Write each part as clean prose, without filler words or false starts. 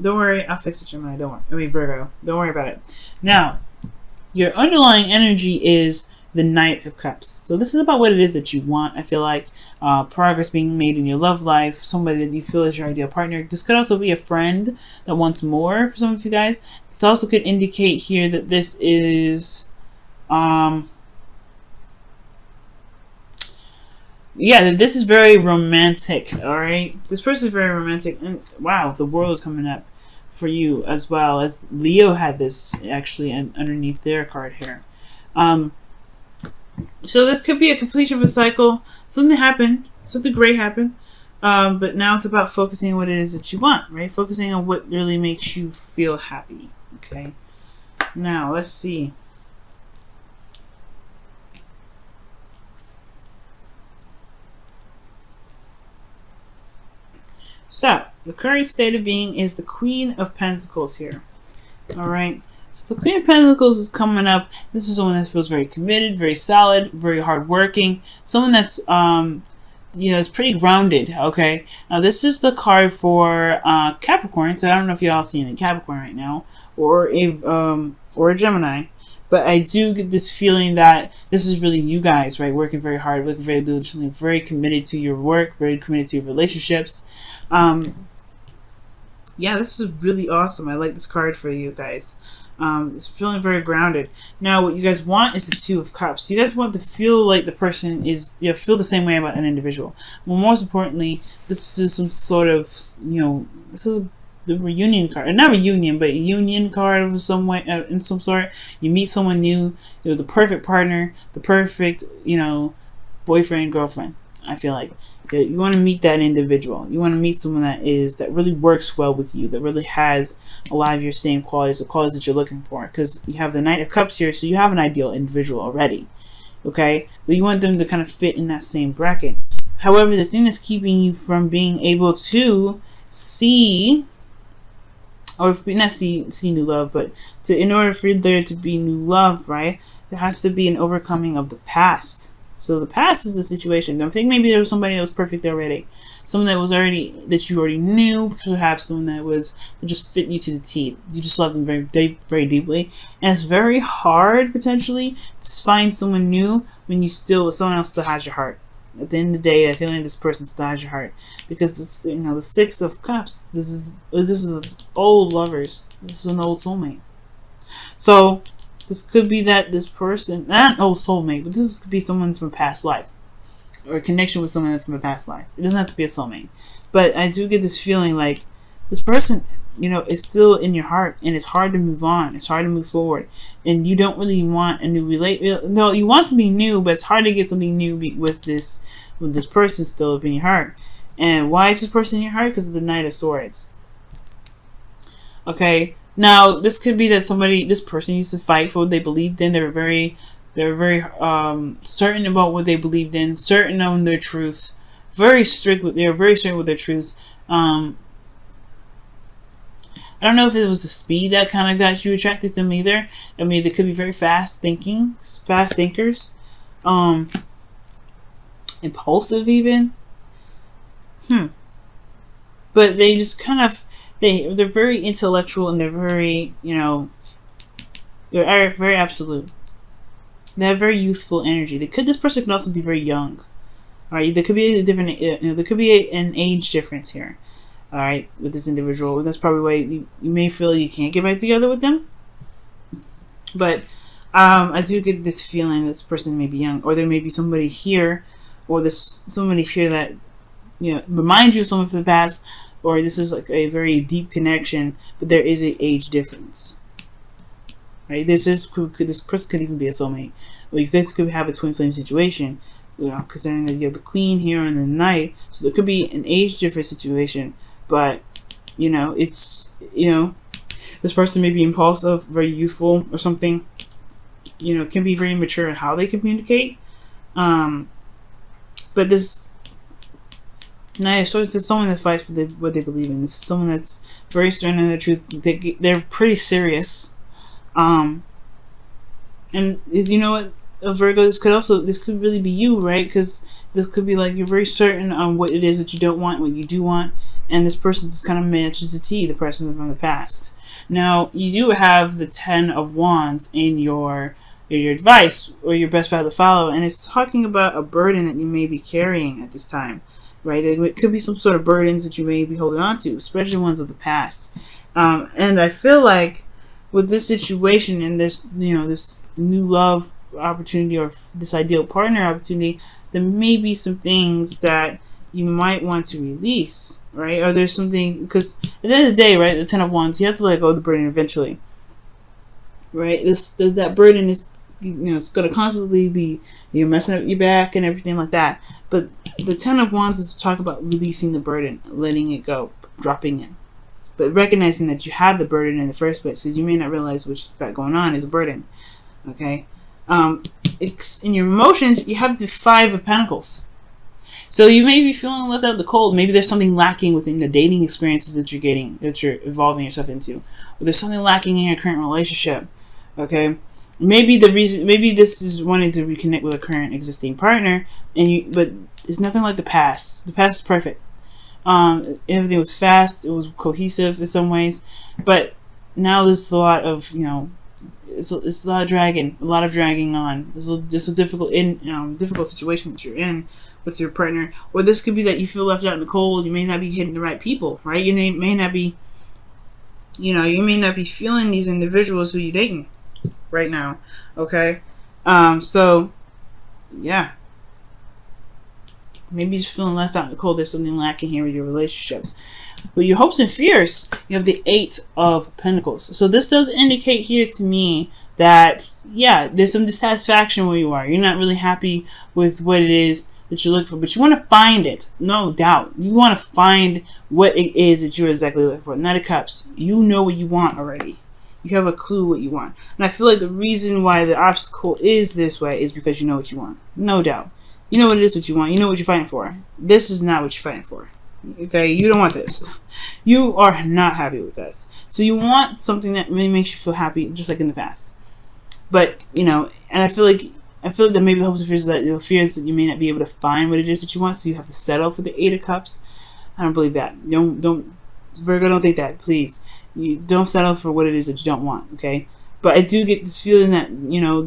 Don't worry, I'll fix it, Gemini. Don't worry. I mean, Virgo. Don't worry about it. Now, your underlying energy is the Knight of Cups. So this is about what it is that you want. I feel like progress being made in your love life, somebody that you feel is your ideal partner. This could also be a friend that wants more for some of you guys. This also could indicate here that this is, yeah, this is very romantic, alright? This person is very romantic, and wow, the world is coming up for you as well, as Leo had this actually underneath their card here. So this could be a completion of a cycle. Something happened, something great happened, but now it's about focusing on what it is that you want, right? Focusing on what really makes you feel happy, okay? Now, let's see. So, the current state of being is the Queen of Pentacles here. Alright? So, the Queen of Pentacles is coming up. This is someone that feels very committed, very solid, very hardworking. Someone that's, you know, is pretty grounded, okay? Now, this is the card for Capricorn. So, I don't know if y'all seeing a Capricorn right now. Or a Gemini. But I do get this feeling that this is really you guys, right? Working very hard, working very diligently, very committed to your work, very committed to your relationships. Yeah, this is really awesome. I like this card for you guys. It's feeling very grounded. Now, what you guys want is the Two of Cups. You guys want to feel like the person is, you know, feel the same way about an individual. Well, most importantly, this is some sort of, you know, this is the reunion card, not reunion, but a union card of some way, in some sort. You meet someone new, you know, the perfect partner, the perfect, you know, boyfriend, girlfriend. I feel like you want to meet that individual. You want to meet someone that really works well with you, that really has a lot of your same qualities, the qualities that you're looking for. Because you have the Knight of Cups here, so you have an ideal individual already. Okay, but you want them to kind of fit in that same bracket. However, the thing that's keeping you from being able to see, or not see new love, but in order for there to be new love, right, there has to be an overcoming of the past. So the past is the situation. I think maybe there was somebody that was perfect already, someone that you already knew, perhaps someone that just fit you to the teeth. You just loved them very, very deeply, and it's very hard potentially to find someone new when someone else still has your heart. At the end of the day, I feel like this person still has your heart, because it's, you know, the Six of Cups. This is old lovers. This is an old soulmate. So this could be that this person, not an old soulmate, but this could be someone from a past life, or a connection with someone from a past life. It doesn't have to be a soulmate, but I do get this feeling like this person, you know, is still in your heart, and it's hard to move on. It's hard to move forward, and you don't really want a new No, you want something new, but it's hard to get something new with this person still up in your heart. And why is this person in your heart? Because of the Knight of Swords. Okay. Now, this could be that this person used to fight for what they believed in. They were very certain about what they believed in, certain on their truths, they were very certain with their truths. I don't know if it was the speed that kind of got you attracted to them either. I mean, they could be very fast thinkers, impulsive even. But they just kind of, they're very intellectual, and they're very, you know, they're very absolute. They have very youthful energy. This person could also be very young. All right, there could be a different, there could be an age difference here. All right, with this individual, that's probably why you may feel you can't get back together with them. But I do get this feeling this person may be young, or there may be somebody here, or somebody here that, you know, reminds you of someone from the past, or this is like a very deep connection, but there is an age difference. Right? This person could even be a soulmate, or you guys could have a twin flame situation. You know, considering that you have the Queen here and the Knight, so there could be an age difference situation. But, you know, it's, you know, this person may be impulsive, very youthful or something. You know, can be very mature in how they communicate. But this Knight of Swords is someone that fights for what they believe in. This is someone that's very stern in their truth. They're pretty serious. And you know what? Virgo, this could really be you, right? Because this could be like you're very certain on what it is that you don't want, what you do want, and this person just kind of matches the T, the person from the past. Now, you do have the 10 of Wands in your advice or your best path to follow, and it's talking about a burden that you may be carrying at this time, right? It could be some sort of burdens that you may be holding on to, especially ones of the past. And I feel like with this situation and this, this new love opportunity or this ideal partner opportunity, there may be some things that you might want to release, right? Or there's something, because at the end of the day, right, the 10 of Wands, you have to let go of the burden eventually, right? That burden is, it's going to constantly be, messing up your back and everything like that. But the 10 of Wands is to talk about releasing the burden, letting it go, dropping it. But recognizing that you have the burden in the first place, because you may not realize what you've got going on is a burden, okay? In your emotions, you have the 5 of Pentacles. So you may be feeling left out in the cold. Maybe there's something lacking within the dating experiences that you're getting, that you're involving yourself into. Or there's something lacking in your current relationship, okay? Maybe this is wanting to reconnect with a current existing partner, but it's nothing like the past. The past is perfect. Everything was fast. It was cohesive in some ways, but now there's a lot of it's a lot of dragging on. It's a difficult situation that you're in with your partner, or this could be that you feel left out in the cold. You may not be hitting the right people, right? You may not be, you may not be feeling these individuals who you're dating right now. Okay, so yeah. Maybe you're just feeling left out in the cold. There's something lacking here with your relationships. But your hopes and fears, you have the 8 of Pentacles. So this does indicate here to me that, yeah, there's some dissatisfaction where you are. You're not really happy with what it is that you're looking for. But you want to find it. No doubt. You want to find what it is that you're exactly looking for. Knight of Cups. You know what you want already. You have a clue what you want. And I feel like the reason why the obstacle is this way is because you know what you want. No doubt. You know what it is what you want. You know what you're fighting for. This is not what you're fighting for. Okay? You don't want this. You are not happy with this. So you want something that really makes you feel happy, just like in the past. But, and I feel like that maybe the hopes and fears that that you may not be able to find what it is that you want, so you have to settle for the 8 of Cups. I don't believe that. Don't Virgo, don't think that, please. You don't settle for what it is that you don't want, okay? But I do get this feeling that,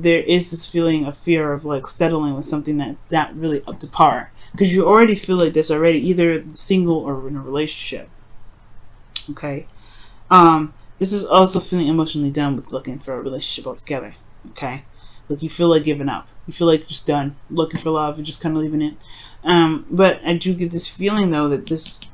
there is this feeling of fear of like settling with something that's not really up to par. Because you already feel like this already, either single or in a relationship. Okay? This is also feeling emotionally done with looking for a relationship altogether. Okay? Like you feel like giving up. You feel like you're just done. Looking for love. You're just kind of leaving it. But I do get this feeling though that it's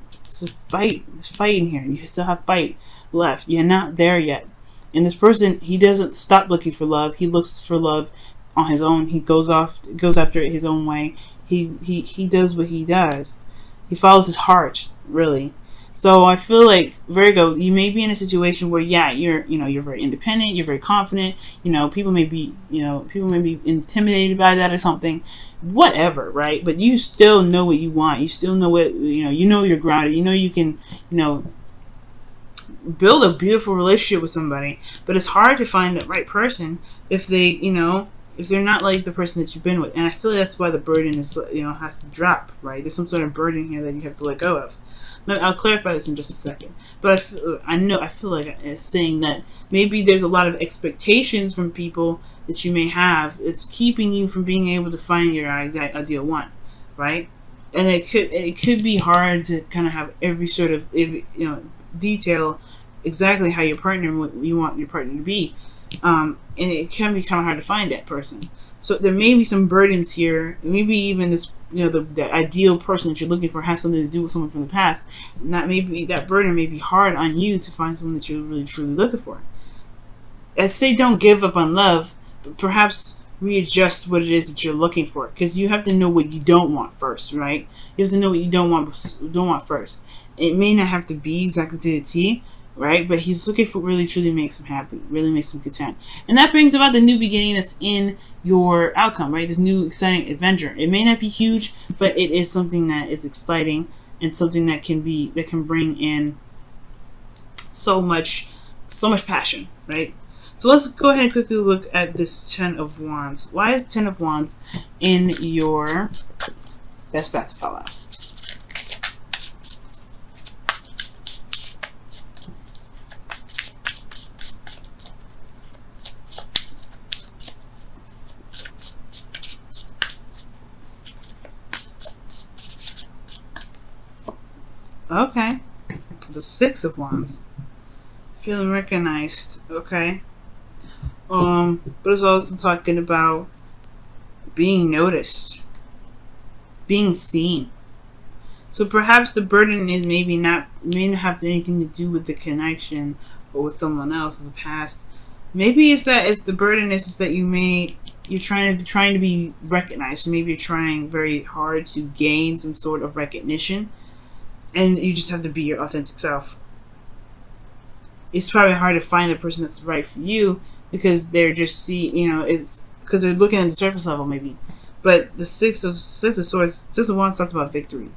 a fight. There's fight in here. You still have fight left. You're not there yet. And this person, he doesn't stop looking for love. He looks for love on his own. He goes after it his own way. He does what he does. He follows his heart, really. So I feel like Virgo, you may be in a situation where, yeah, you're very independent. You're very confident. People may be intimidated by that or something, whatever, right? But you still know what you want. You still know what you're grounded. You can build a beautiful relationship with somebody, but it's hard to find that right person if they, if they're not like the person that you've been with. And I feel like that's why the burden is, has to drop, right? There's some sort of burden here that you have to let go of. I'll clarify this in just a second. But I feel like it's saying that maybe there's a lot of expectations from people that you may have. It's keeping you from being able to find your ideal one, right? And it could be hard to kind of have every sort of, detail exactly how you want your partner to be, and it can be kind of hard to find that person. So there may be some burdens here. Maybe even this, the ideal person that you're looking for has something to do with someone from the past, and that burden may be hard on you to find someone that you're really truly looking for. I say don't give up on love, but perhaps readjust what it is that you're looking for, because you have to know what you don't want first, right? You have to know what you don't want first. It may not have to be exactly to the T, right? But he's looking for what really truly makes him happy, really makes him content. And that brings about the new beginning that's in your outcome, right? This new exciting adventure. It may not be huge, but it is something that is exciting and something that can bring in so much passion, right? So let's go ahead and quickly look at this Ten of Wands. Why is Ten of Wands in your best bet to follow? Okay. The Six of Wands. Feeling recognized. Okay. But it's also talking about being noticed, being seen. So perhaps the burden is may not have anything to do with the connection or with someone else in the past. Maybe it's the burden is that you're trying to be recognized. So maybe you're trying very hard to gain some sort of recognition, and you just have to be your authentic self. It's probably hard to find the person that's right for you, because they're just it's because they're looking at the surface level maybe. But the Six of Swords, Six of Wands talks about victory.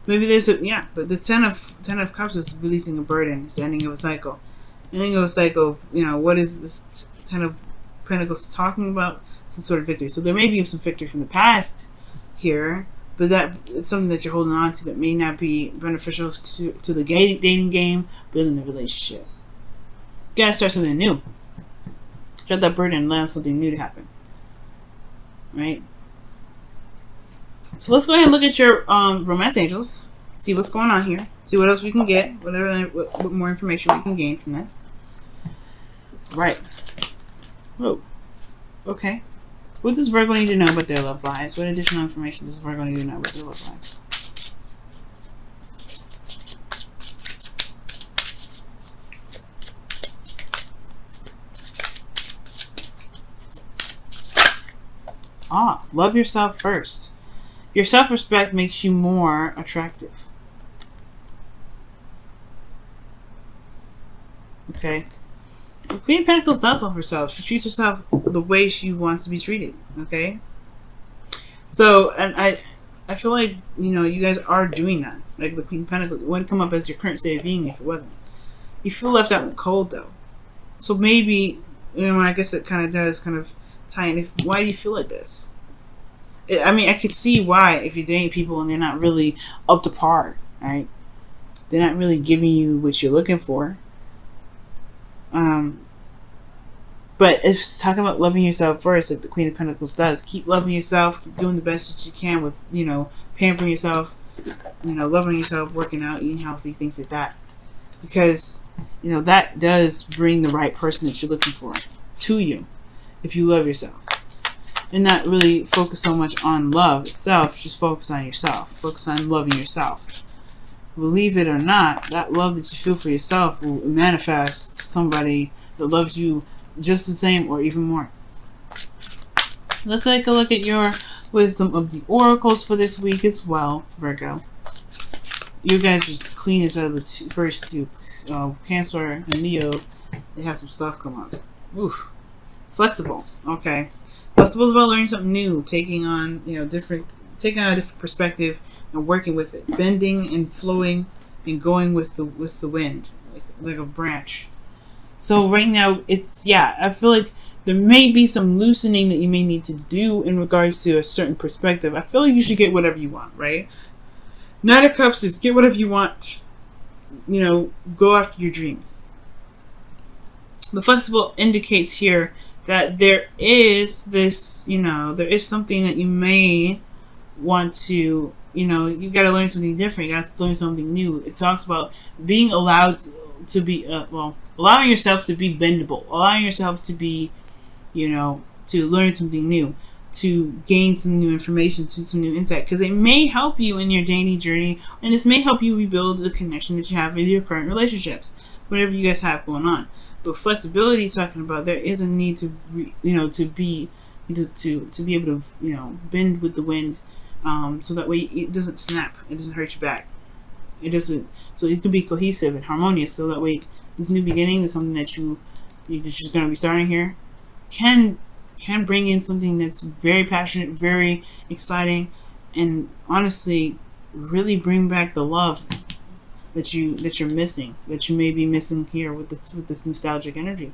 Maybe there's but the Ten of Cups is releasing a burden. It's the ending of a cycle. Ending of a cycle of, what is this Ten of Pentacles talking about? Some sort of victory. So there may be some victory from the past here, but it's something that you're holding on to that may not be beneficial to the dating game, but in the relationship. You gotta start something new. Drop that burden and allow something new to happen. Right? So let's go ahead and look at your romance angels. See what's going on here. See what else we can get. What more information we can gain from this. Right. Oh. Okay. What does Virgo need to know about their love lives? What additional information does Virgo need to know about their love lives? Love yourself first. Your self-respect makes you more attractive. Okay. The Queen of Pentacles does love herself. She treats herself the way she wants to be treated. Okay. So, and I feel like, you guys are doing that. Like the Queen of Pentacles, it wouldn't come up as your current state of being if it wasn't. You feel left out in the cold, though. So maybe, I guess it kind of does kind of tie in. Why do you feel like this? I mean, I could see why if you're dating people and they're not really up to par, right? They're not really giving you what you're looking for. But it's talking about loving yourself first, like the Queen of Pentacles does. Keep loving yourself. Keep doing the best that you can with, pampering yourself, loving yourself, working out, eating healthy, things like that. Because, that does bring the right person that you're looking for to you if you love yourself. And not really focus so much on love itself, just focus on yourself. Focus on loving yourself. Believe it or not, that love that you feel for yourself will manifest somebody that loves you just the same or even more. Let's take a look at your wisdom of the oracles for this week as well, Virgo. You guys are just the cleanest out of the first two. Cancer and Leo, they have some stuff come up. Oof. Flexible. Okay. Flexible is about learning something new, taking on a different perspective and working with it, bending and flowing and going with the wind, like a branch. So right now, I feel like there may be some loosening that you may need to do in regards to a certain perspective. I feel like you should get whatever you want, right? Knight of Cups is get whatever you want. Go after your dreams. The flexible indicates here that there is this, there is something that you may want to, you got to learn something different. You got to learn something new. It talks about being allowed to be, allowing yourself to be bendable, allowing yourself to be, to learn something new, to gain some new information, some new insight, because it may help you in your dating journey, and this may help you rebuild the connection that you have with your current relationships, whatever you guys have going on. But flexibility, talking about there is a need to, to be able to, bend with the wind, so that way it doesn't snap, it doesn't hurt your back, it doesn't. So it can be cohesive and harmonious. So that way, this new beginning is something that you're just going to be starting here, can bring in something that's very passionate, very exciting, and honestly, really bring back the love that you're missing, that you may be missing here with this nostalgic energy.